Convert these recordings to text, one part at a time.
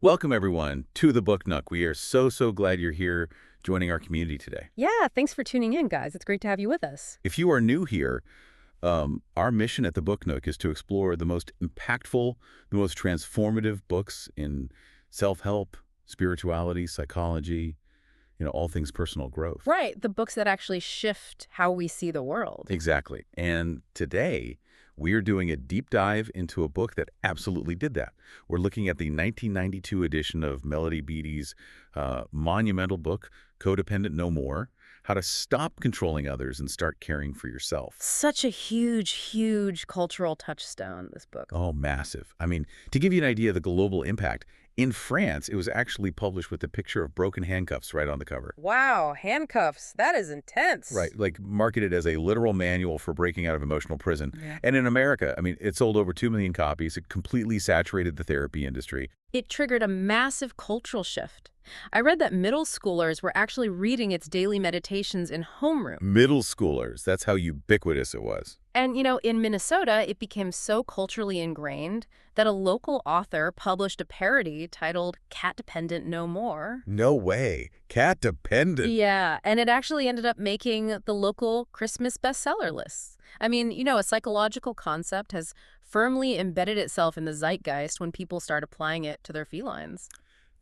Welcome, everyone, to the Book Nook. We are so glad you're here joining our community today. Yeah, thanks for tuning in, guys. It's great to have you with us. If you are new here, our mission at the Book Nook is to explore the most impactful, the most transformative books in self-help, spirituality, psychology, all things personal growth. Right, the books that actually shift how we see the world. Exactly. And today, we are doing a deep dive into a book that absolutely did that. We're looking at the 1992 edition of Melody Beattie's monumental book, Codependent No More: How to Stop Controlling Others and Start Caring for Yourself. Such a huge cultural touchstone, this book. Oh, massive. I mean, to give you an idea of the global impact, in France, it was actually published with a picture of broken handcuffs right on the cover. Wow, handcuffs. That is intense. Right, like marketed as a literal manual for breaking out of emotional prison. Yeah. And in America, I mean, it sold over 2 million copies. It completely saturated the therapy industry. It triggered a massive cultural shift. I read that middle schoolers were actually reading its daily meditations in homeroom. Middle schoolers, that's how ubiquitous it was. And, in Minnesota, it became so culturally ingrained that a local author published a parody titled Codependent No More. No way. Cat dependent. Yeah, and it actually ended up making the local Christmas bestseller lists. I mean, a psychological concept has firmly embedded itself in the zeitgeist when people start applying it to their felines.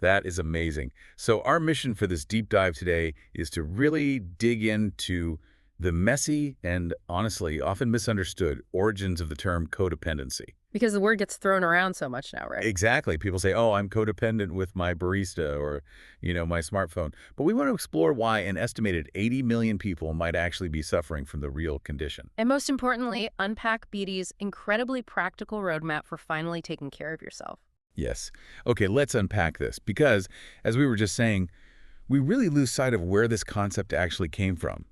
That is amazing. So our mission for this deep dive today is to really dig into the messy and, honestly, often misunderstood origins of the term codependency. Because the word gets thrown around so much now, right? Exactly. People say, oh, I'm codependent with my barista or, my smartphone. But we want to explore why an estimated 80 million people might actually be suffering from the real condition. And most importantly, unpack Beattie's incredibly practical roadmap for finally taking care of yourself. Yes. Okay, let's unpack this because, as we were just saying, we really lose sight of where this concept actually came from.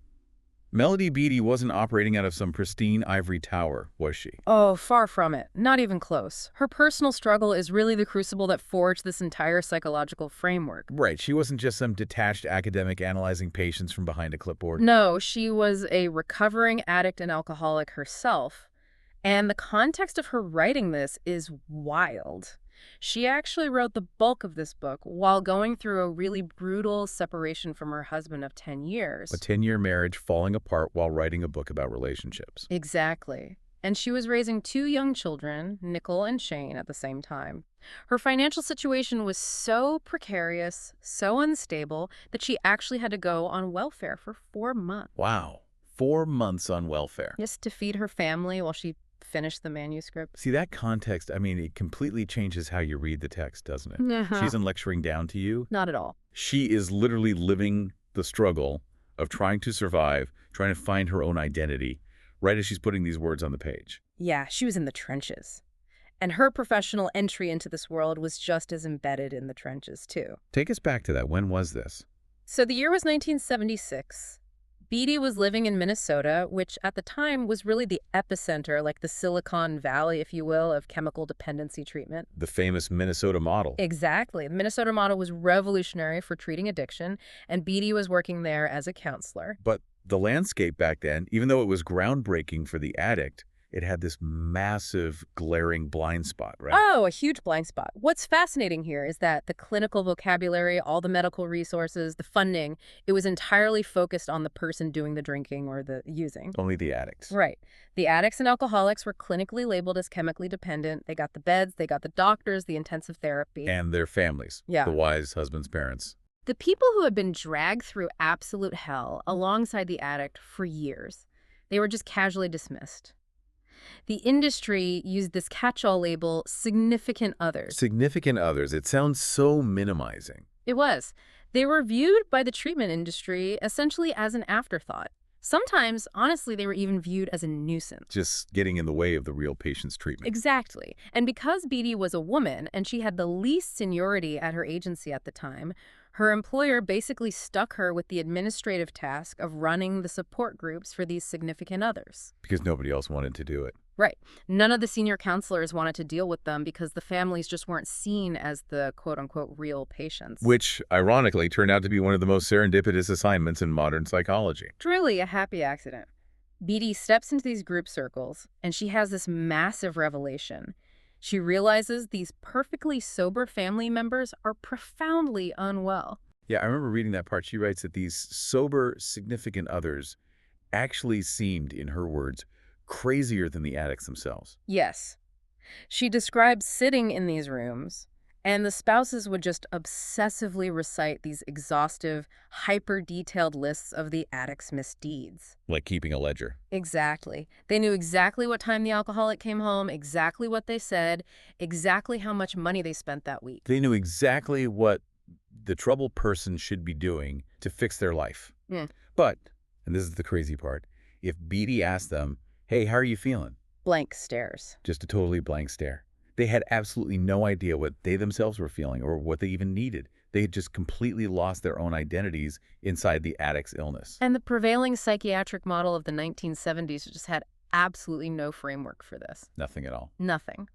Melody Beattie wasn't operating out of some pristine ivory tower, was she? Oh, far from it. Not even close. Her personal struggle is really the crucible that forged this entire psychological framework. Right, she wasn't just some detached academic analyzing patients from behind a clipboard. No, she was a recovering addict and alcoholic herself. And the context of her writing this is wild. She actually wrote the bulk of this book while going through a really brutal separation from her husband of 10 years. A 10-year marriage falling apart while writing a book about relationships. Exactly. And she was raising 2 young children, Nicole and Shane, at the same time. Her financial situation was so precarious, so unstable, that she actually had to go on welfare for 4 months. Wow, 4 months on welfare. Just to feed her family while she finished the manuscript. See, that context, I mean, it completely changes how you read the text, doesn't it? Uh-huh. She isn't lecturing down to you. Not at all. She is literally living the struggle of trying to survive, trying to find her own identity, right as she's putting these words on the page. Yeah, she was in the trenches. And her professional entry into this world was just as embedded in the trenches, too. Take us back to that. When was this? So the year was 1976. Beattie was living in Minnesota, which at the time was really the epicenter, like the Silicon Valley, if you will, of chemical dependency treatment. The famous Minnesota model. Exactly. The Minnesota model was revolutionary for treating addiction, and Beattie was working there as a counselor. But the landscape back then, even though it was groundbreaking for the addict, it had this massive, glaring blind spot, right? Oh, a huge blind spot. What's fascinating here is that the clinical vocabulary, all the medical resources, the funding, it was entirely focused on the person doing the drinking or the using. Only the addicts. Right. The addicts and alcoholics were clinically labeled as chemically dependent. They got the beds, they got the doctors, the intensive therapy. And their families. Yeah. The wise husband's parents. The people who had been dragged through absolute hell alongside the addict for years, they were just casually dismissed. The industry used this catch-all label, significant others. Significant others. It sounds so minimizing. It was. They were viewed by the treatment industry essentially as an afterthought. Sometimes, honestly, they were even viewed as a nuisance. Just getting in the way of the real patient's treatment. Exactly. And because Beattie was a woman and she had the least seniority at her agency at the time, her employer basically stuck her with the administrative task of running the support groups for these significant others. Because nobody else wanted to do it. Right. None of the senior counselors wanted to deal with them because the families just weren't seen as the quote-unquote real patients. Which, ironically, turned out to be one of the most serendipitous assignments in modern psychology. Truly a happy accident. Beattie steps into these group circles, and she has this massive revelation. She realizes these perfectly sober family members are profoundly unwell. Yeah, I remember reading that part. She writes that these sober, significant others actually seemed, in her words, crazier than the addicts themselves. Yes, she describes sitting in these rooms, and the spouses would just obsessively recite these exhaustive, hyper-detailed lists of the addict's misdeeds. Like keeping a ledger. Exactly. They knew exactly what time the alcoholic came home, exactly what they said, exactly how much money they spent that week. They knew exactly what the troubled person should be doing to fix their life. Hmm. But, and this is the crazy part, if Beattie asked them, hey, how are you feeling? Blank stares. Just a totally blank stare. They had absolutely no idea what they themselves were feeling or what they even needed. They had just completely lost their own identities inside the addict's illness. And the prevailing psychiatric model of the 1970s just had absolutely no framework for this. Nothing at all. Nothing.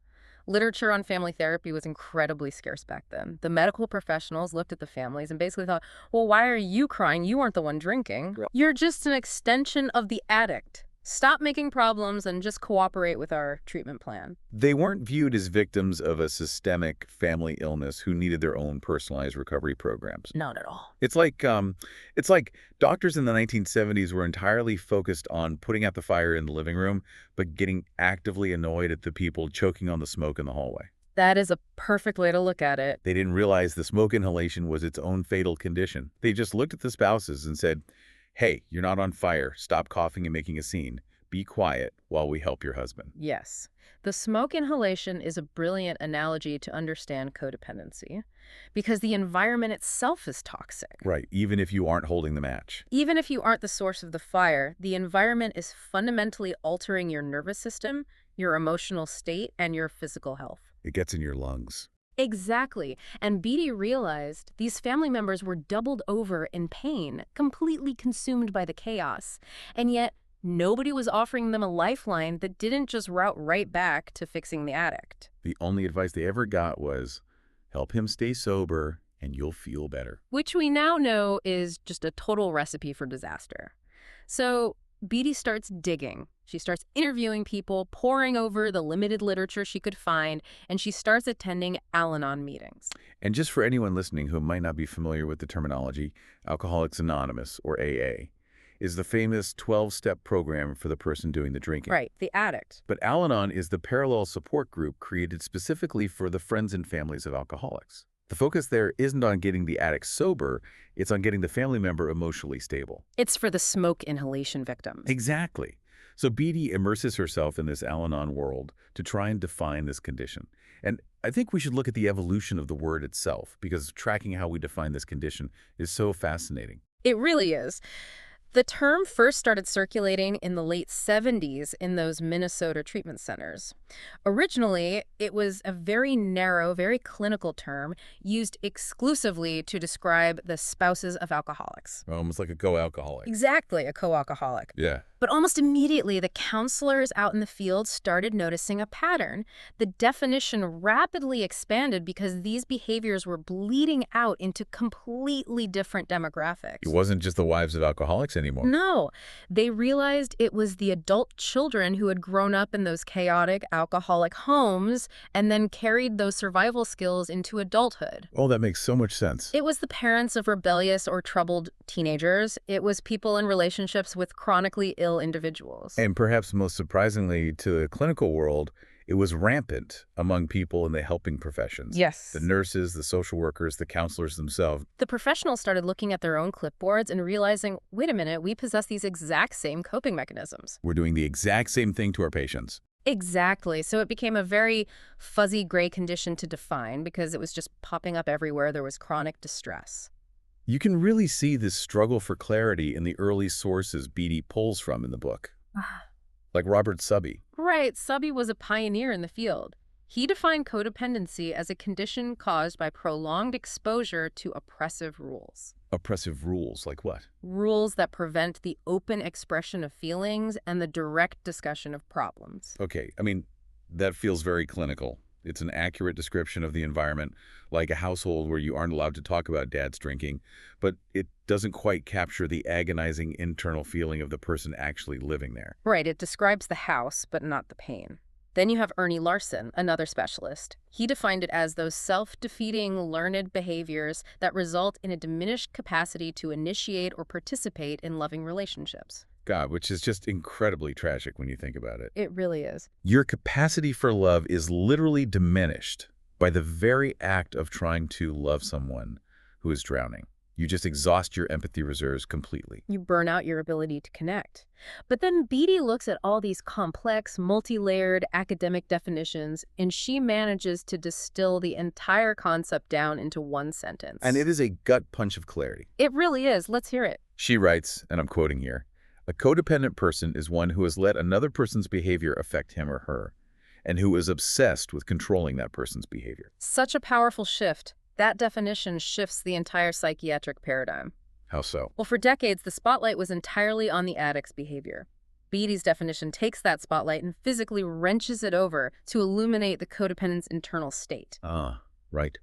Literature on family therapy was incredibly scarce back then. The medical professionals looked at the families and basically thought, well, why are you crying? You weren't the one drinking. Right. You're just an extension of the addict. Stop making problems and just cooperate with our treatment plan. They weren't viewed as victims of a systemic family illness who needed their own personalized recovery programs. Not at all. It's like doctors in the 1970s were entirely focused on putting out the fire in the living room, but getting actively annoyed at the people choking on the smoke in the hallway. That is a perfect way to look at it. They didn't realize the smoke inhalation was its own fatal condition. They just looked at the spouses and said, hey, you're not on fire. Stop coughing and making a scene. Be quiet while we help your husband. Yes. The smoke inhalation is a brilliant analogy to understand codependency because the environment itself is toxic. Right, even if you aren't holding the match. Even if you aren't the source of the fire, the environment is fundamentally altering your nervous system, your emotional state, and your physical health. It gets in your lungs. Exactly. And Beattie realized these family members were doubled over in pain, completely consumed by the chaos. And yet, nobody was offering them a lifeline that didn't just route right back to fixing the addict. The only advice they ever got was, help him stay sober and you'll feel better. Which we now know is just a total recipe for disaster. So Beattie starts digging. She starts interviewing people, poring over the limited literature she could find, and she starts attending Al-Anon meetings. And just for anyone listening who might not be familiar with the terminology, Alcoholics Anonymous, or AA, is the famous 12-step program for the person doing the drinking. Right, the addict. But Al-Anon is the parallel support group created specifically for the friends and families of alcoholics. The focus there isn't on getting the addict sober, it's on getting the family member emotionally stable. It's for the smoke inhalation victims. Exactly. So Beattie immerses herself in this Al-Anon world to try and define this condition. And I think we should look at the evolution of the word itself, because tracking how we define this condition is so fascinating. It really is. The term first started circulating in the late 70s in those Minnesota treatment centers. Originally, it was a very narrow, very clinical term used exclusively to describe the spouses of alcoholics. Almost like a co-alcoholic. Exactly, a co-alcoholic. Yeah. But almost immediately, the counselors out in the field started noticing a pattern. The definition rapidly expanded because these behaviors were bleeding out into completely different demographics. It wasn't just the wives of alcoholics anymore. No, they realized it was the adult children who had grown up in those chaotic alcoholic homes and then carried those survival skills into adulthood. Oh, that makes so much sense. It was the parents of rebellious or troubled teenagers. It was people in relationships with chronically ill individuals. And perhaps most surprisingly to the clinical world, it was rampant among people in the helping professions. Yes. The nurses, the social workers, the counselors themselves. The professionals started looking at their own clipboards and realizing, wait a minute, we possess these exact same coping mechanisms. We're doing the exact same thing to our patients. Exactly. So it became a very fuzzy gray condition to define because it was just popping up everywhere. There was chronic distress. You can really see this struggle for clarity in the early sources Beattie pulls from in the book. Like Robert Subby. Right. Subby was a pioneer in the field. He defined codependency as a condition caused by prolonged exposure to oppressive rules. Oppressive rules, like what? Rules that prevent the open expression of feelings and the direct discussion of problems. Okay, I mean, that feels very clinical. It's an accurate description of the environment, like a household where you aren't allowed to talk about dad's drinking, but it doesn't quite capture the agonizing internal feeling of the person actually living there. Right. It describes the house, but not the pain. Then you have Ernie Larson, another specialist. He defined it as those self-defeating, learned behaviors that result in a diminished capacity to initiate or participate in loving relationships. God, which is just incredibly tragic when you think about it. It really is. Your capacity for love is literally diminished by the very act of trying to love someone who is drowning. You just exhaust your empathy reserves completely. You burn out your ability to connect. But then Beattie looks at all these complex, multi-layered academic definitions, and she manages to distill the entire concept down into one sentence. And it is a gut punch of clarity. It really is. Let's hear it. She writes, and I'm quoting here, "A codependent person is one who has let another person's behavior affect him or her, and who is obsessed with controlling that person's behavior." Such a powerful shift. That definition shifts the entire psychiatric paradigm. How so? Well, for decades, the spotlight was entirely on the addict's behavior. Beattie's definition takes that spotlight and physically wrenches it over to illuminate the codependent's internal state. Ah, right.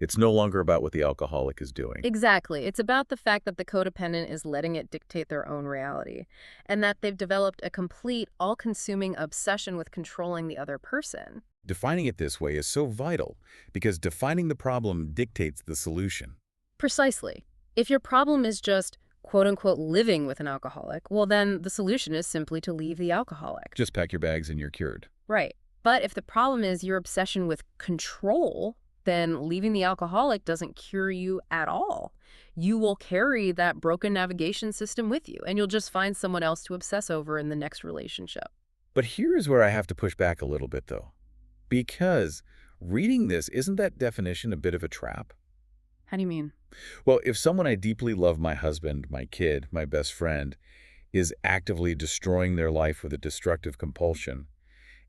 It's no longer about what the alcoholic is doing. Exactly. It's about the fact that the codependent is letting it dictate their own reality, and that they've developed a complete, all-consuming obsession with controlling the other person. Defining it this way is so vital because defining the problem dictates the solution. Precisely. If your problem is just, quote-unquote, living with an alcoholic, well then the solution is simply to leave the alcoholic. Just pack your bags and you're cured. Right. But if the problem is your obsession with control, then leaving the alcoholic doesn't cure you at all. You will carry that broken navigation system with you, and you'll just find someone else to obsess over in the next relationship. But here is where I have to push back a little bit, though. Because reading this, isn't that definition a bit of a trap? How do you mean? Well, if someone I deeply love, my husband, my kid, my best friend, is actively destroying their life with a destructive compulsion,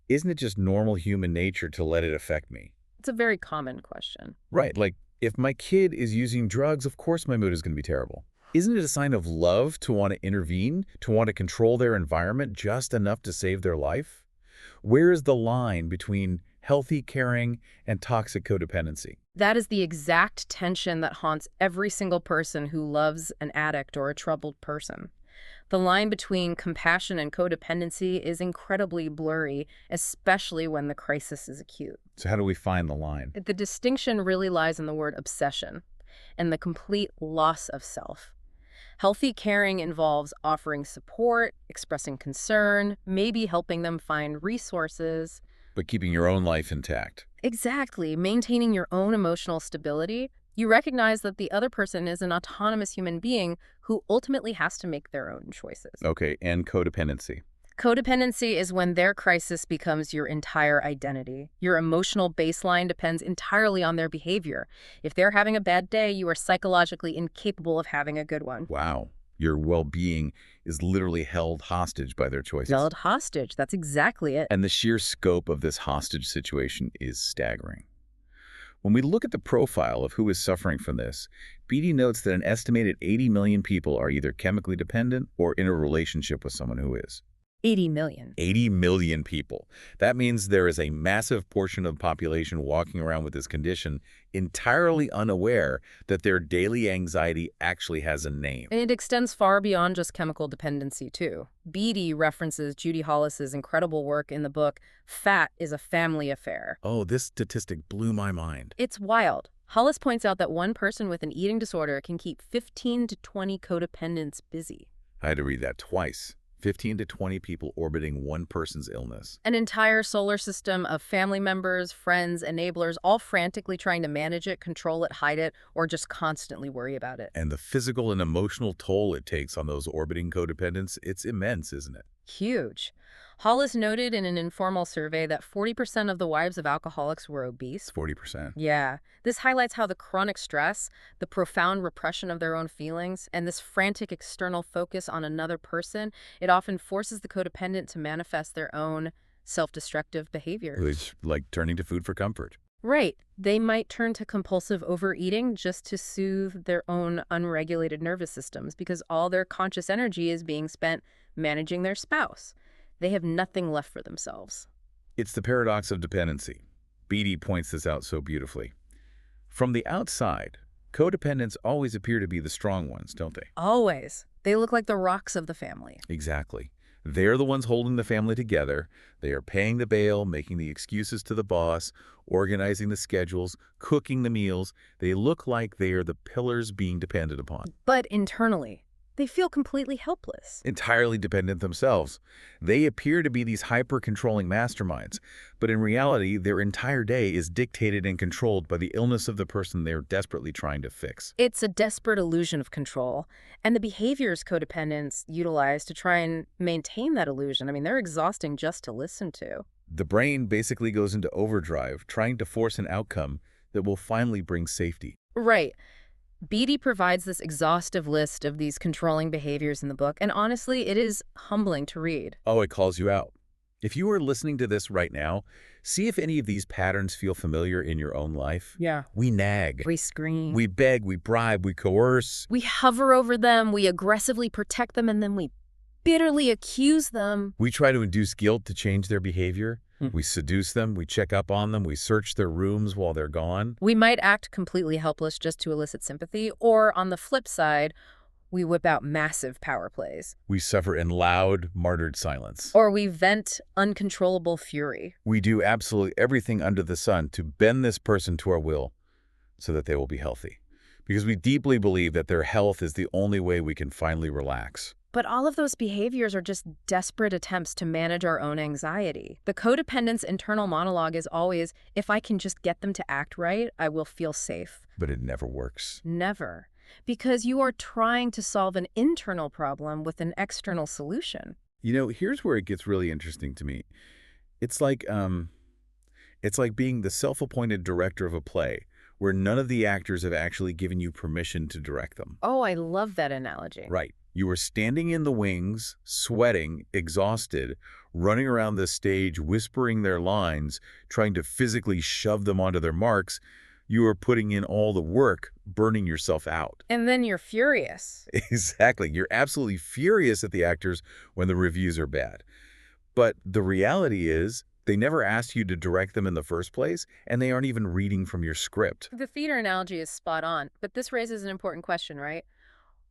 isn't it just normal human nature to let it affect me? It's a very common question. Right, like if my kid is using drugs, of course my mood is going to be terrible. Isn't it a sign of love to want to intervene, to want to control their environment just enough to save their life? Where is the line between healthy caring and toxic codependency? That is the exact tension that haunts every single person who loves an addict or a troubled person. The line between compassion and codependency is incredibly blurry, especially when the crisis is acute. So how do we find the line? The distinction really lies in the word obsession and the complete loss of self. Healthy caring involves offering support, expressing concern, maybe helping them find resources. But keeping your own life intact. Exactly, maintaining your own emotional stability. You recognize that the other person is an autonomous human being who ultimately has to make their own choices. Okay, and codependency. Codependency is when their crisis becomes your entire identity. Your emotional baseline depends entirely on their behavior. If they're having a bad day, you are psychologically incapable of having a good one. Wow. Your well-being is literally held hostage by their choices. Held hostage, that's exactly it. And the sheer scope of this hostage situation is staggering. When we look at the profile of who is suffering from this, Beattie notes that an estimated 80 million people are either chemically dependent or in a relationship with someone who is. 80 million. 80 million people. That means there is a massive portion of the population walking around with this condition entirely unaware that their daily anxiety actually has a name. And it extends far beyond just chemical dependency, too. Beattie references Judy Hollis's incredible work in the book, Fat is a Family Affair. Oh, this statistic blew my mind. It's wild. Hollis points out that one person with an eating disorder can keep 15 to 20 codependents busy. I had to read that twice. 15 to 20 people orbiting one person's illness. An entire solar system of family members, friends, enablers, all frantically trying to manage it, control it, hide it, or just constantly worry about it. And the physical and emotional toll it takes on those orbiting codependents, it's immense, isn't it? Huge. Hollis noted in an informal survey that 40% of the wives of alcoholics were obese. 40%. Yeah. This highlights how the chronic stress, the profound repression of their own feelings, and this frantic external focus on another person, it often forces the codependent to manifest their own self-destructive behavior. It's like turning to food for comfort. Right. They might turn to compulsive overeating just to soothe their own unregulated nervous systems because all their conscious energy is being spent managing their spouse. They have nothing left for themselves. It's the paradox of dependency. Beattie points this out so beautifully. From the outside, codependents always appear to be the strong ones, don't they? Always. They look like the rocks of the family. Exactly. They're the ones holding the family together. They are paying the bail, making the excuses to the boss, organizing the schedules, cooking the meals. They look like they are the pillars being depended upon. But internally, they feel completely helpless. Entirely dependent themselves. They appear to be these hyper-controlling masterminds, but in reality, their entire day is dictated and controlled by the illness of the person they're desperately trying to fix. It's a desperate illusion of control, and the behaviors codependents utilize to try and maintain that illusion, I mean, they're exhausting just to listen to. The brain basically goes into overdrive, trying to force an outcome that will finally bring safety. Right. Beattie provides this exhaustive list of these controlling behaviors in the book, and honestly, it is humbling to read. Oh, it calls you out. If you are listening to this right now, see if any of these patterns feel familiar in your own life. Yeah. We nag. We scream. We beg, we bribe, we coerce. We hover over them, we aggressively protect them, and then we bitterly accuse them. We try to induce guilt to change their behavior. We seduce them, we check up on them, we search their rooms while they're gone. We might act completely helpless just to elicit sympathy, or on the flip side, we whip out massive power plays. We suffer in loud, martyred silence. Or we vent uncontrollable fury. We do absolutely everything under the sun to bend this person to our will so that they will be healthy. Because we deeply believe that their health is the only way we can finally relax. But all of those behaviors are just desperate attempts to manage our own anxiety. The codependent's internal monologue is always, if I can just get them to act right, I will feel safe. But it never works. Never. Because you are trying to solve an internal problem with an external solution. You know, here's where it gets really interesting to me. It's like being the self-appointed director of a play where none of the actors have actually given you permission to direct them. Oh, I love that analogy. Right. You were standing in the wings, sweating, exhausted, running around the stage, whispering their lines, trying to physically shove them onto their marks. You were putting in all the work, burning yourself out. And then you're furious. Exactly. You're absolutely furious at the actors when the reviews are bad. But the reality is, they never asked you to direct them in the first place, and they aren't even reading from your script. The theater analogy is spot on, but this raises an important question, right?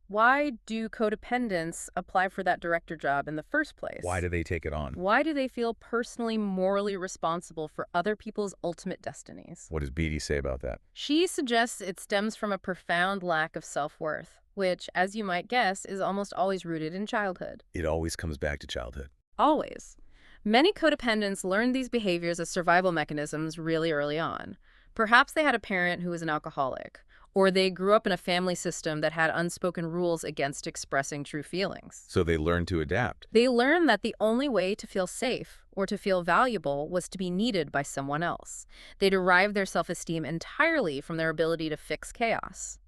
Why do codependents apply for that director job in the first place? Why do they take it on? Why do they feel personally, morally responsible for other people's ultimate destinies? What does Beattie say about that? She suggests it stems from a profound lack of self-worth, which, as you might guess, is almost always rooted in childhood. It always comes back to childhood. Always. Many codependents learn these behaviors as survival mechanisms really early on. Perhaps they had a parent who was an alcoholic, or they grew up in a family system that had unspoken rules against expressing true feelings. So they learn to adapt. They learned that the only way to feel safe or to feel valuable was to be needed by someone else. They derived their self-esteem entirely from their ability to fix chaos.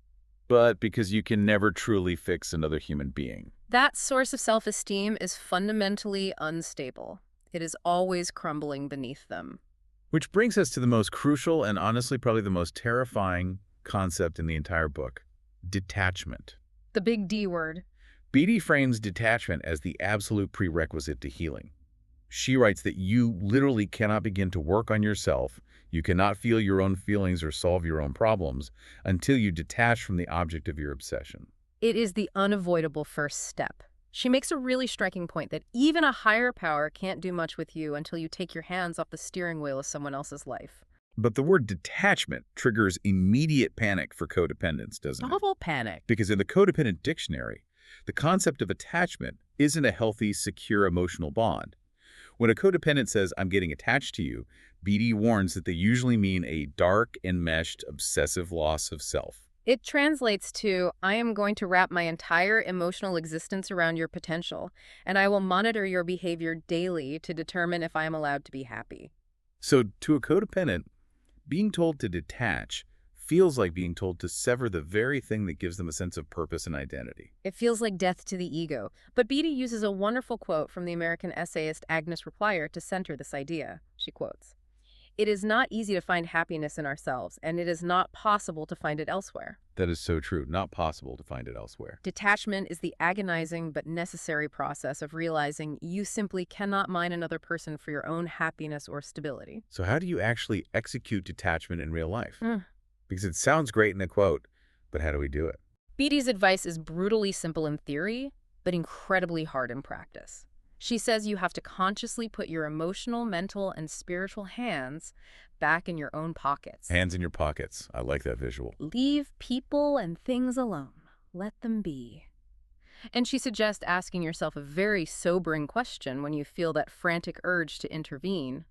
But because you can never truly fix another human being. That source of self-esteem is fundamentally unstable. It is always crumbling beneath them. Which brings us to the most crucial and honestly probably the most terrifying concept in the entire book: detachment. The big D word. Beattie frames detachment as the absolute prerequisite to healing. She writes that you literally cannot begin to work on yourself, you cannot feel your own feelings or solve your own problems until you detach from the object of your obsession. It is the unavoidable first step. She makes a really striking point that even a higher power can't do much with you until you take your hands off the steering wheel of someone else's life. But the word detachment triggers immediate panic for codependents, doesn't it? Double panic. Because in the codependent dictionary, the concept of attachment isn't a healthy, secure emotional bond. When a codependent says, "I'm getting attached to you," Beattie warns that they usually mean a dark, enmeshed, obsessive loss of self. It translates to, I am going to wrap my entire emotional existence around your potential, and I will monitor your behavior daily to determine if I am allowed to be happy. So to a codependent, being told to detach feels like being told to sever the very thing that gives them a sense of purpose and identity. It feels like death to the ego. But Beattie uses a wonderful quote from the American essayist Agnes Repplier to center this idea. She quotes, "It is not easy to find happiness in ourselves, and it is not possible to find it elsewhere." That is so true. Not possible to find it elsewhere. Detachment is the agonizing but necessary process of realizing you simply cannot mine another person for your own happiness or stability. So how do you actually execute detachment in real life? Mm. Because it sounds great in a quote, but how do we do it? Beattie's advice is brutally simple in theory, but incredibly hard in practice. She says you have to consciously put your emotional, mental, and spiritual hands back in your own pockets. Hands in your pockets. I like that visual. Leave people and things alone. Let them be. And she suggests asking yourself a very sobering question when you feel that frantic urge to intervene.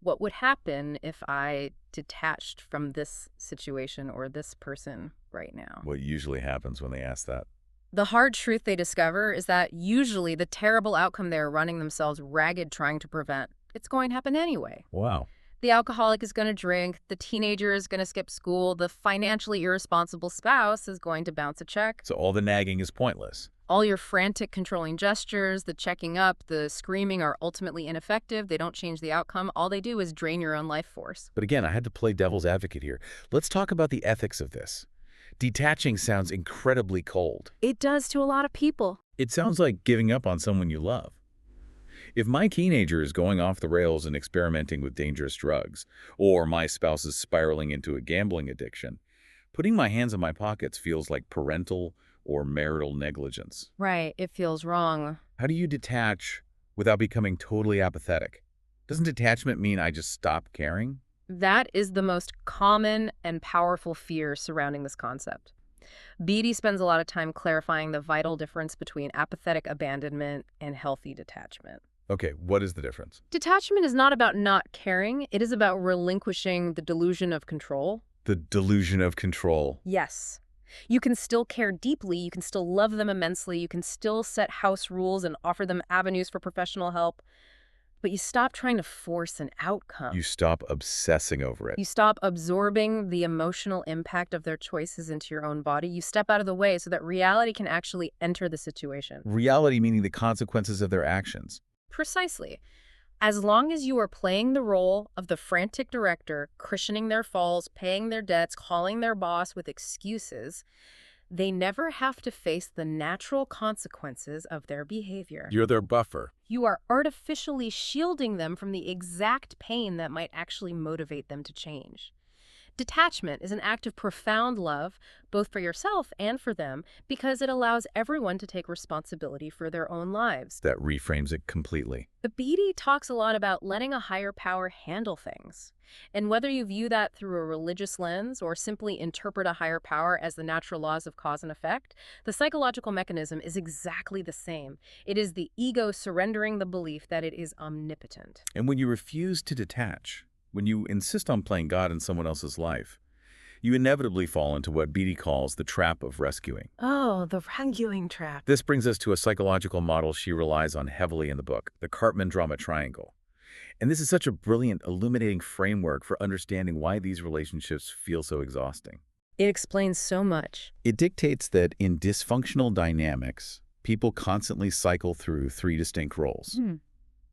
What would happen if I detached from this situation or this person right now? What usually happens when they ask that? The hard truth they discover is that usually the terrible outcome they're running themselves ragged trying to prevent, it's going to happen anyway. Wow. The alcoholic is going to drink, the teenager is going to skip school, the financially irresponsible spouse is going to bounce a check. So all the nagging is pointless. All your frantic controlling gestures, the checking up, the screaming are ultimately ineffective. They don't change the outcome. All they do is drain your own life force. But again, I had to play devil's advocate here. Let's talk about the ethics of this. Detaching sounds incredibly cold. It does to a lot of people. It sounds like giving up on someone you love. If my teenager is going off the rails and experimenting with dangerous drugs, or my spouse is spiraling into a gambling addiction, putting my hands in my pockets feels like parental or marital negligence. Right, it feels wrong. How do you detach without becoming totally apathetic? Doesn't detachment mean I just stop caring? That is the most common and powerful fear surrounding this concept. Beattie spends a lot of time clarifying the vital difference between apathetic abandonment and healthy detachment. Okay, what is the difference? Detachment is not about not caring. It is about relinquishing the delusion of control. The delusion of control. Yes. You can still care deeply. You can still love them immensely. You can still set house rules and offer them avenues for professional help. But you stop trying to force an outcome. You stop obsessing over it. You stop absorbing the emotional impact of their choices into your own body. You step out of the way so that reality can actually enter the situation. Reality meaning the consequences of their actions. Precisely. As long as you are playing the role of the frantic director, cushioning their falls, paying their debts, calling their boss with excuses, they never have to face the natural consequences of their behavior. You're their buffer. You are artificially shielding them from the exact pain that might actually motivate them to change. Detachment is an act of profound love, both for yourself and for them, because it allows everyone to take responsibility for their own lives. That reframes it completely. The Beattie talks a lot about letting a higher power handle things. And whether you view that through a religious lens or simply interpret a higher power as the natural laws of cause and effect, the psychological mechanism is exactly the same. It is the ego surrendering the belief that it is omnipotent. And when you refuse to detach, when you insist on playing God in someone else's life, you inevitably fall into what Beattie calls the trap of rescuing. Oh, the rescuing trap. This brings us to a psychological model she relies on heavily in the book, the Cartman drama triangle. And this is such a brilliant, illuminating framework for understanding why these relationships feel so exhausting. It explains so much. It dictates that in dysfunctional dynamics, people constantly cycle through three distinct roles: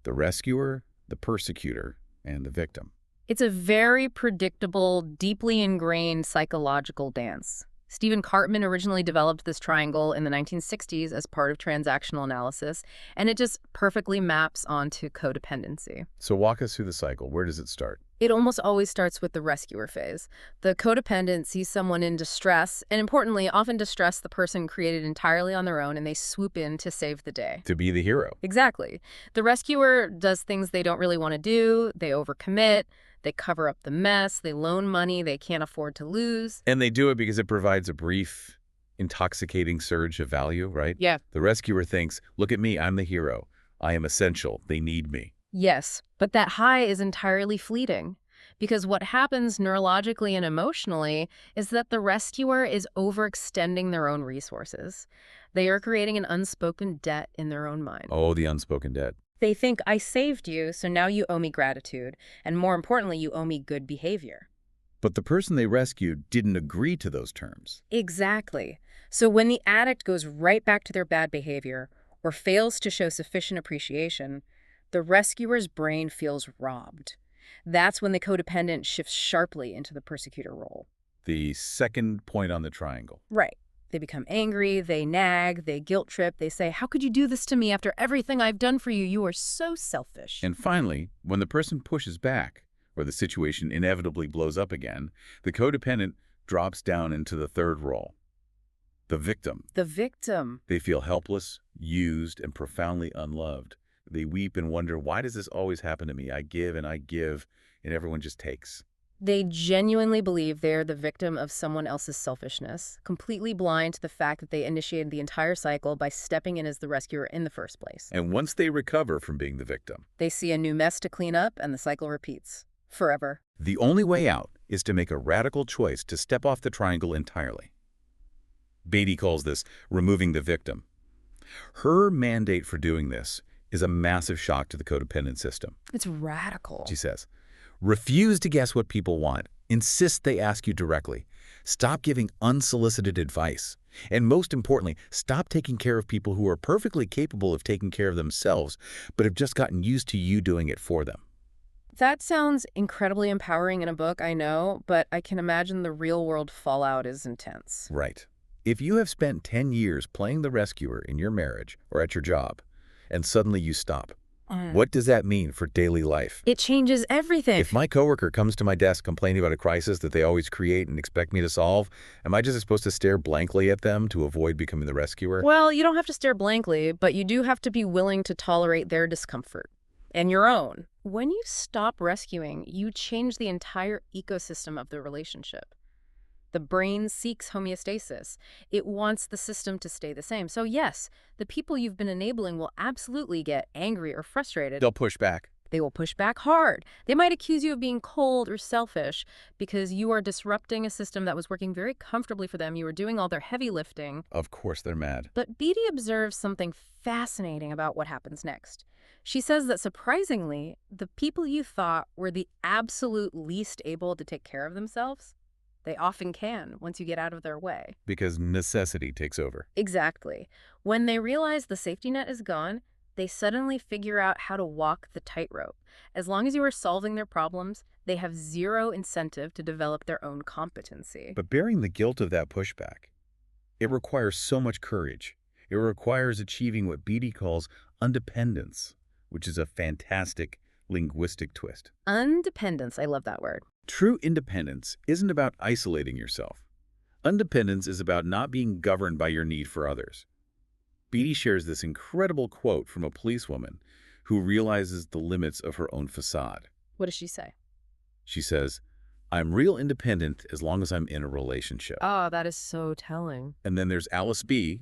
the rescuer, the persecutor, and the victim. It's a very predictable, deeply ingrained psychological dance. Stephen Cartman originally developed this triangle in the 1960s as part of transactional analysis, and it just perfectly maps onto codependency. So walk us through the cycle. Where does it start? It almost always starts with the rescuer phase. The codependent sees someone in distress, and importantly, often distress the person created entirely on their own, and they swoop in to save the day. To be the hero. Exactly. The rescuer does things they don't really want to do, they overcommit, they cover up the mess, they loan money they can't afford to lose. And they do it because it provides a brief, intoxicating surge of value, right? Yeah. The rescuer thinks, look at me, I'm the hero. I am essential. They need me. Yes, but that high is entirely fleeting. Because what happens neurologically and emotionally is that the rescuer is overextending their own resources. They are creating an unspoken debt in their own mind. Oh, the unspoken debt. They think, I saved you, so now you owe me gratitude. And more importantly, you owe me good behavior. But the person they rescued didn't agree to those terms. Exactly. So when the addict goes right back to their bad behavior or fails to show sufficient appreciation, the rescuer's brain feels robbed. That's when the codependent shifts sharply into the persecutor role. The second point on the triangle. Right. They become angry, they nag, they guilt trip, they say, how could you do this to me after everything I've done for you? You are so selfish. And finally, when the person pushes back, or the situation inevitably blows up again, the codependent drops down into the third role. The victim. The victim. They feel helpless, used, and profoundly unloved. They weep and wonder, why does this always happen to me? I give, and everyone just takes. They genuinely believe they're the victim of someone else's selfishness, completely blind to the fact that they initiated the entire cycle by stepping in as the rescuer in the first place. And once they recover from being the victim, They see a new mess to clean up, and the cycle repeats. Forever. the only way out is to make a radical choice to step off the triangle entirely. Beattie calls this removing the victim. Her mandate for doing this is a massive shock to the codependent system. It's radical. She says, refuse to guess what people want. Insist they ask you directly. Stop giving unsolicited advice. And most importantly, stop taking care of people who are perfectly capable of taking care of themselves, but have just gotten used to you doing it for them. That sounds incredibly empowering in a book, I know, but I can imagine the real-world fallout is intense. Right. If you have spent 10 years playing the rescuer in your marriage or at your job, and suddenly you stop, what does that mean for daily life? It changes everything. If my coworker comes to my desk complaining about a crisis that they always create and expect me to solve, am I just supposed to stare blankly at them to avoid becoming the rescuer? Well, you don't have to stare blankly, but you do have to be willing to tolerate their discomfort and your own. When you stop rescuing, you change the entire ecosystem of the relationship. The brain seeks homeostasis. It wants the system to stay the same. So yes, the people you've been enabling will absolutely get angry or frustrated. They'll push back. They will push back hard. They might accuse you of being cold or selfish because you are disrupting a system that was working very comfortably for them. You were doing all their heavy lifting. Of course they're mad. But Beattie observes something fascinating about what happens next. She says that surprisingly, the people you thought were the absolute least able to take care of themselves, they often can once you get out of their way. Because necessity takes over. Exactly. When they realize the safety net is gone, they suddenly figure out how to walk the tightrope. As long as you are solving their problems, they have zero incentive to develop their own competency. But bearing the guilt of that pushback, it requires so much courage. It requires achieving what Beattie calls undependence, which is a fantastic linguistic twist. Undependence, I love that word. True independence isn't about isolating yourself. Undependence is about not being governed by your need for others. Beattie shares this incredible quote from a policewoman who realizes the limits of her own facade. What does she say? She says, I'm real independent as long as I'm in a relationship. Oh, that is so telling. And then there's Alice B.,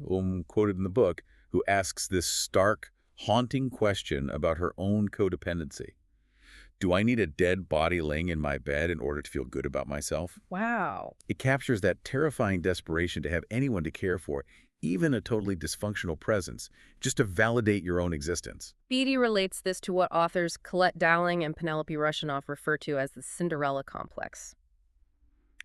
quoted in the book, who asks this stark, haunting question about her own codependency. Do I need a dead body laying in my bed in order to feel good about myself? Wow. It captures that terrifying desperation to have anyone to care for, even a totally dysfunctional presence, just to validate your own existence. Beattie relates this to what authors Colette Dowling and Penelope Rushinoff refer to as the Cinderella complex.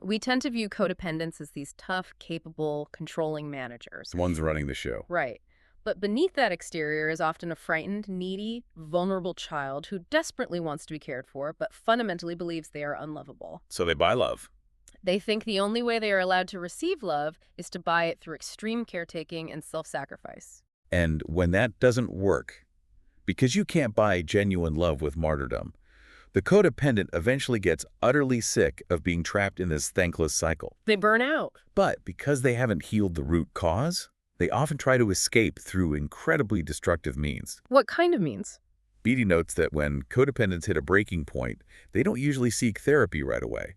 We tend to view codependents as these tough, capable, controlling managers. The ones running the show. Right. But beneath that exterior is often a frightened, needy, vulnerable child who desperately wants to be cared for, but fundamentally believes they are unlovable. So they buy love. They think the only way they are allowed to receive love is to buy it through extreme caretaking and self-sacrifice. And when that doesn't work, because you can't buy genuine love with martyrdom, the codependent eventually gets utterly sick of being trapped in this thankless cycle. They burn out. But because they haven't healed the root cause, they often try to escape through incredibly destructive means. What kind of means? Beattie notes that when codependents hit a breaking point, they don't usually seek therapy right away.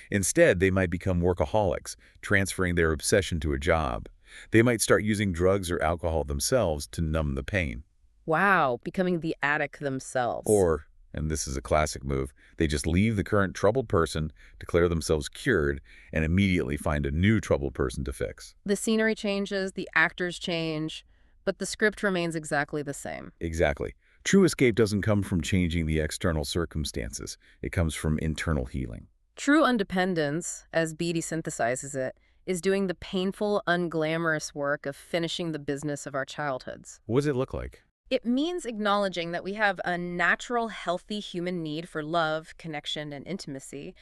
Instead, they might become workaholics, transferring their obsession to a job. They might start using drugs or alcohol themselves to numb the pain. Wow, becoming the addict themselves. Or, and this is a classic move, they just leave the current troubled person, declare themselves cured, and immediately find a new troubled person to fix. The scenery changes, the actors change, but the script remains exactly the same. Exactly. True escape doesn't come from changing the external circumstances. It comes from internal healing. True independence, as Beattie synthesizes it, is doing the painful, unglamorous work of finishing the business of our childhoods. What does it look like? It means acknowledging that we have a natural, healthy human need for love, connection, and intimacy,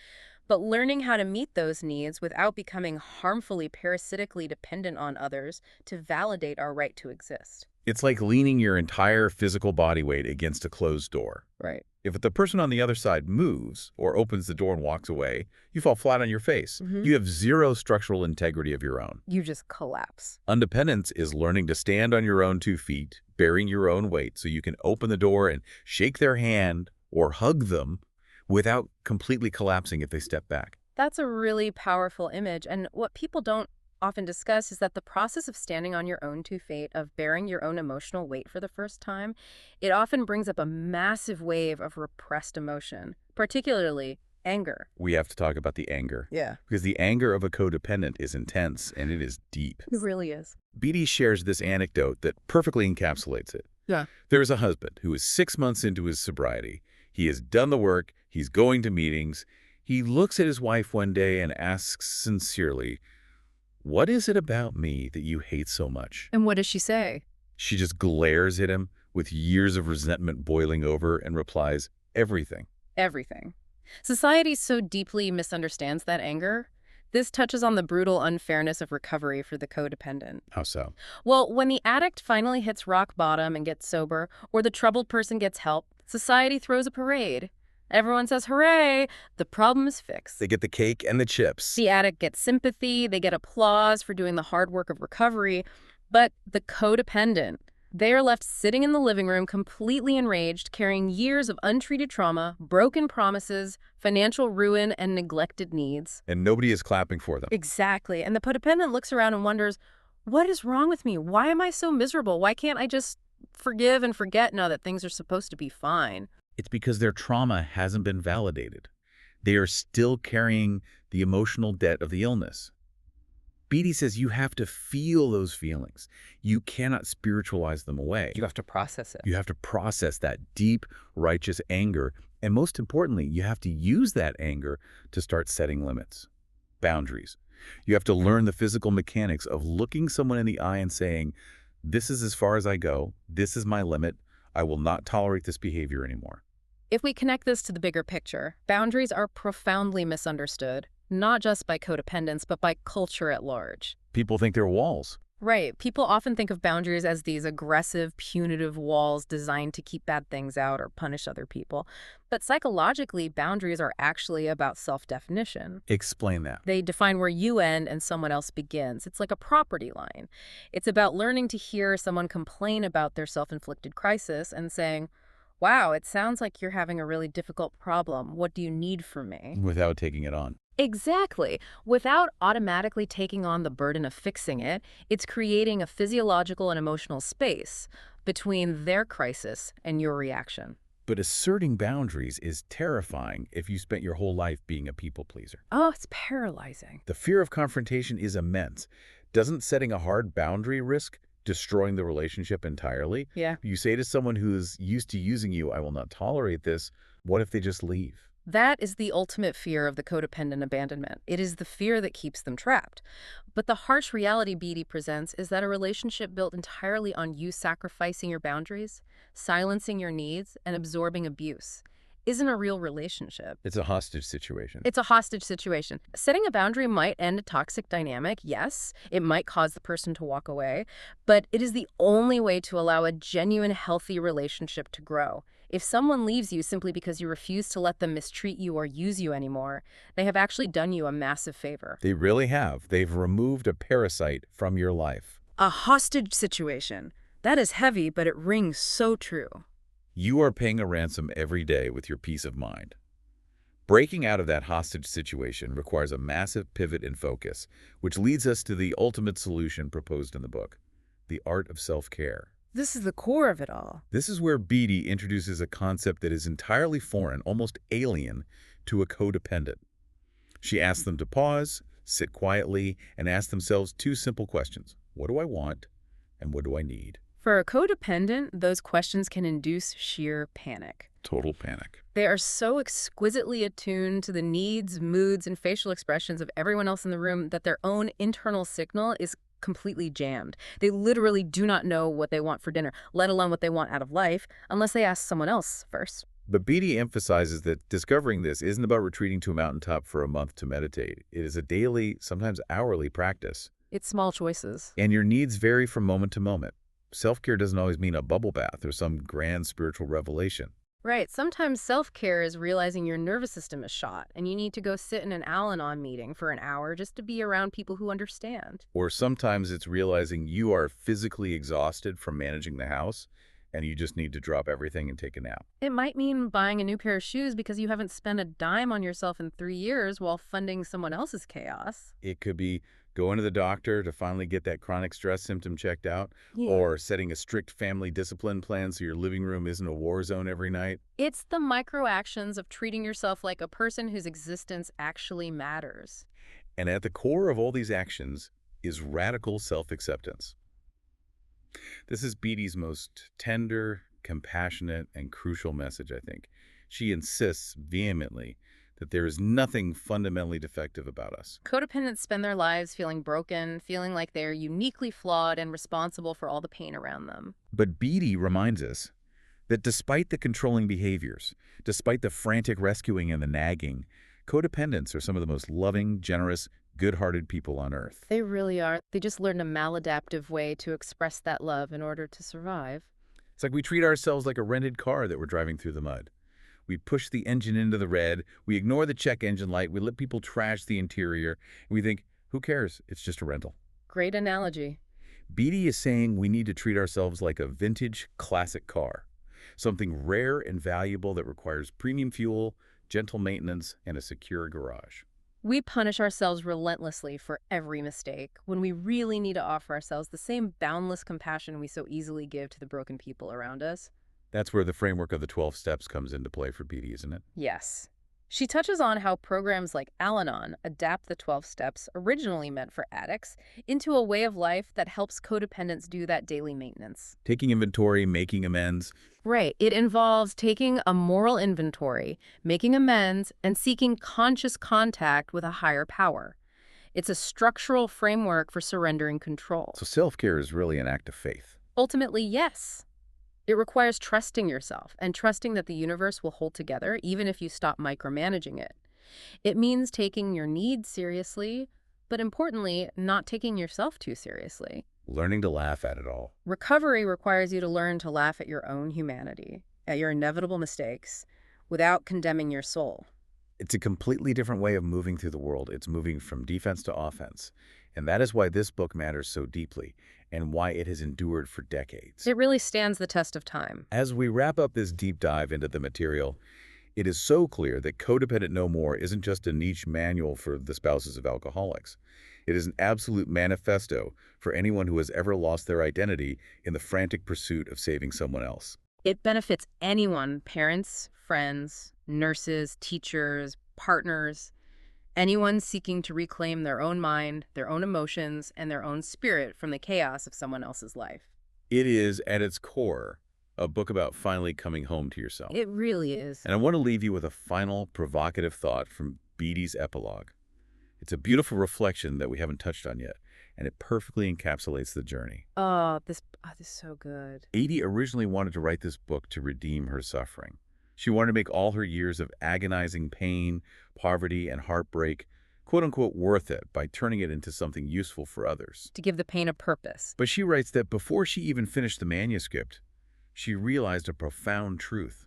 but learning how to meet those needs without becoming harmfully, parasitically dependent on others to validate our right to exist. It's like leaning your entire physical body weight against a closed door. Right. If the person on the other side moves or opens the door and walks away, you fall flat on your face. You have zero structural integrity of your own. You just collapse. Independence is learning to stand on your own 2 feet, bearing your own weight so you can open the door and shake their hand or hug them without completely collapsing if they step back. That's a really powerful image. And what people don't often discuss is that the process of standing on your own two feet, of bearing your own emotional weight for the first time, it often brings up a massive wave of repressed emotion, particularly anger. We have to talk about the anger. Yeah. Because the anger of a codependent is intense and it is deep. It really is. Beattie shares this anecdote that perfectly encapsulates it. Yeah. There is a husband who is 6 months into his sobriety. He has done the work. He's going to meetings. He looks at his wife one day and asks sincerely, "What is it about me that you hate so much?" And what does she say? She just glares at him with years of resentment boiling over and replies, "Everything." Everything. Society so deeply misunderstands that anger. This touches on the brutal unfairness of recovery for the codependent. How so? Well, when the addict finally hits rock bottom and gets sober, or the troubled person gets help, society throws a parade. Everyone says, hooray, the problem is fixed. They get the cake and the chips. The addict gets sympathy, they get applause for doing the hard work of recovery, but the codependent, they are left sitting in the living room completely enraged, carrying years of untreated trauma, broken promises, financial ruin, and neglected needs. And nobody is clapping for them. Exactly. And the codependent looks around and wonders, what is wrong with me? Why am I so miserable? Why can't I just forgive and forget now that things are supposed to be fine? It's because their trauma hasn't been validated. They are still carrying the emotional debt of the illness. Beattie says you have to feel those feelings. You cannot spiritualize them away. You have to process it. You have to process that deep, righteous anger. And most importantly, you have to use that anger to start setting limits, boundaries. You have to learn the physical mechanics of looking someone in the eye and saying, "This is as far as I go. This is my limit. I will not tolerate this behavior anymore." If we connect this to the bigger picture, boundaries are profoundly misunderstood, not just by codependents, but by culture at large. People think they're walls. Right. People often think of boundaries as these aggressive, punitive walls designed to keep bad things out or punish other people. But psychologically, boundaries are actually about self-definition. Explain that. They define where you end and someone else begins. It's like a property line. It's about learning to hear someone complain about their self-inflicted crisis and saying, wow, it sounds like you're having a really difficult problem. What do you need from me? Without taking it on. Exactly. Without automatically taking on the burden of fixing it, it's creating a physiological and emotional space between their crisis and your reaction. But asserting boundaries is terrifying if you spent your whole life being a people pleaser. Oh, it's paralyzing. The fear of confrontation is immense. Doesn't setting a hard boundary risk destroying the relationship entirely? Yeah. You say to someone who's used to using you, "I will not tolerate this." What if they just leave? That is the ultimate fear of the codependent abandonment. It is the fear that keeps them trapped. But the harsh reality Beattie presents is that a relationship built entirely on you sacrificing your boundaries, silencing your needs, and absorbing abuse isn't a real relationship. It's a hostage situation. It's a hostage situation. Setting a boundary might end a toxic dynamic, yes. It might cause the person to walk away, but it is the only way to allow a genuine, healthy relationship to grow. If someone leaves you simply because you refuse to let them mistreat you or use you anymore, they have actually done you a massive favor. They really have. They've removed a parasite from your life. A hostage situation. That is heavy, but it rings so true. You are paying a ransom every day with your peace of mind. Breaking out of that hostage situation requires a massive pivot in focus, which leads us to the ultimate solution proposed in the book, the art of self-care. This is the core of it all. This is where Beattie introduces a concept that is entirely foreign, almost alien, to a codependent. She asks them to pause, sit quietly, and ask themselves two simple questions. What do I want, and what do I need? For a codependent, those questions can induce sheer panic. Total panic. They are so exquisitely attuned to the needs, moods, and facial expressions of everyone else in the room that their own internal signal is completely jammed. They literally do not know what they want for dinner, let alone what they want out of life, unless they ask someone else first. But Beattie emphasizes that discovering this isn't about retreating to a mountaintop for a month to meditate. It is a daily, sometimes hourly practice. It's small choices. And your needs vary from moment to moment. Self-care doesn't always mean a bubble bath or some grand spiritual revelation. Right. Sometimes self-care is realizing your nervous system is shot and you need to go sit in an Al-Anon meeting for an hour just to be around people who understand. Or sometimes it's realizing you are physically exhausted from managing the house and you just need to drop everything and take a nap. It might mean buying a new pair of shoes because you haven't spent a dime on yourself in 3 years while funding someone else's chaos. It could be going to the doctor to finally get that chronic stress symptom checked out, Yeah. or setting a strict family discipline plan so your living room isn't a war zone every night. It's the micro actions of treating yourself like a person whose existence actually matters. And at the core of all these actions is radical self-acceptance. This is Beattie's most tender, compassionate, and crucial message, I think. She insists vehemently that there is nothing fundamentally defective about us. Codependents spend their lives feeling broken, feeling like they're uniquely flawed and responsible for all the pain around them. But Beattie reminds us that despite the controlling behaviors, despite the frantic rescuing and the nagging, codependents are some of the most loving, generous, good-hearted people on earth. They really are. They just learned a maladaptive way to express that love in order to survive. It's like we treat ourselves like a rented car that we're driving through the mud. We push the engine into the red, we ignore the check engine light, we let people trash the interior, and we think, who cares? It's just a rental. Great analogy. Beattie is saying we need to treat ourselves like a vintage classic car, something rare and valuable that requires premium fuel, gentle maintenance, and a secure garage. We punish ourselves relentlessly for every mistake when we really need to offer ourselves the same boundless compassion we so easily give to the broken people around us. That's where the framework of the 12 steps comes into play for Beattie, isn't it? Yes. She touches on how programs like Al-Anon adapt the 12 steps originally meant for addicts into a way of life that helps codependents do that daily maintenance. Taking inventory, making amends. Right. It involves taking a moral inventory, making amends, and seeking conscious contact with a higher power. It's a structural framework for surrendering control. So self-care is really an act of faith. Ultimately, yes. It requires trusting yourself and trusting that the universe will hold together even if you stop micromanaging it. It means taking your needs seriously, but importantly, not taking yourself too seriously. Learning to laugh at it all. Recovery requires you to learn to laugh at your own humanity, at your inevitable mistakes, without condemning your soul. It's a completely different way of moving through the world. It's moving from defense to offense. And that is why this book matters so deeply and why it has endured for decades. It really stands the test of time. As we wrap up this deep dive into the material, it is so clear that Codependent No More isn't just a niche manual for the spouses of alcoholics. It is an absolute manifesto for anyone who has ever lost their identity in the frantic pursuit of saving someone else. It benefits anyone, parents, friends, nurses, teachers, partners, anyone seeking to reclaim their own mind, their own emotions, and their own spirit from the chaos of someone else's life. It is, at its core, a book about finally coming home to yourself. It really is. And I want to leave you with a final provocative thought from Beattie's epilogue. It's a beautiful reflection that we haven't touched on yet, and it perfectly encapsulates the journey. This is so good. Beattie originally wanted to write this book to redeem her suffering. She wanted to make all her years of agonizing pain, poverty, and heartbreak, quote-unquote, worth it by turning it into something useful for others. To give the pain a purpose. But she writes that before she even finished the manuscript, she realized a profound truth.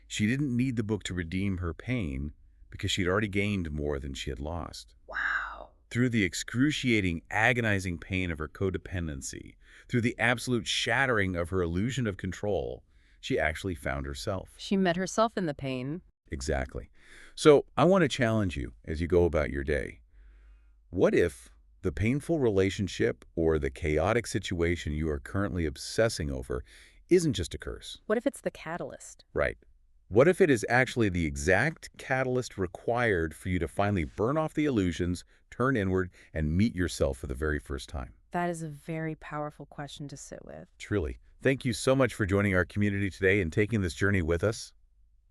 She didn't need the book to redeem her pain because she'd already gained more than she had lost. Wow. Through the excruciating, agonizing pain of her codependency, through the absolute shattering of her illusion of control, she actually found herself. She met herself in the pain. Exactly. So I want to challenge you as you go about your day. What if the painful relationship or the chaotic situation you are currently obsessing over isn't just a curse? What if it's the catalyst? Right. What if it is actually the exact catalyst required for you to finally burn off the illusions, turn inward, and meet yourself for the very first time? That is a very powerful question to sit with. Truly. Thank you so much for joining our community today and taking this journey with us.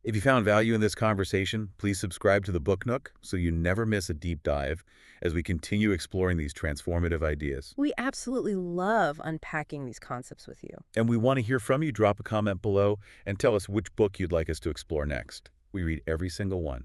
If you found value in this conversation, please subscribe to the Book Nook so you never miss a deep dive as we continue exploring these transformative ideas. We absolutely love unpacking these concepts with you. And we want to hear from you. Drop a comment below and tell us which book you'd like us to explore next. We read every single one.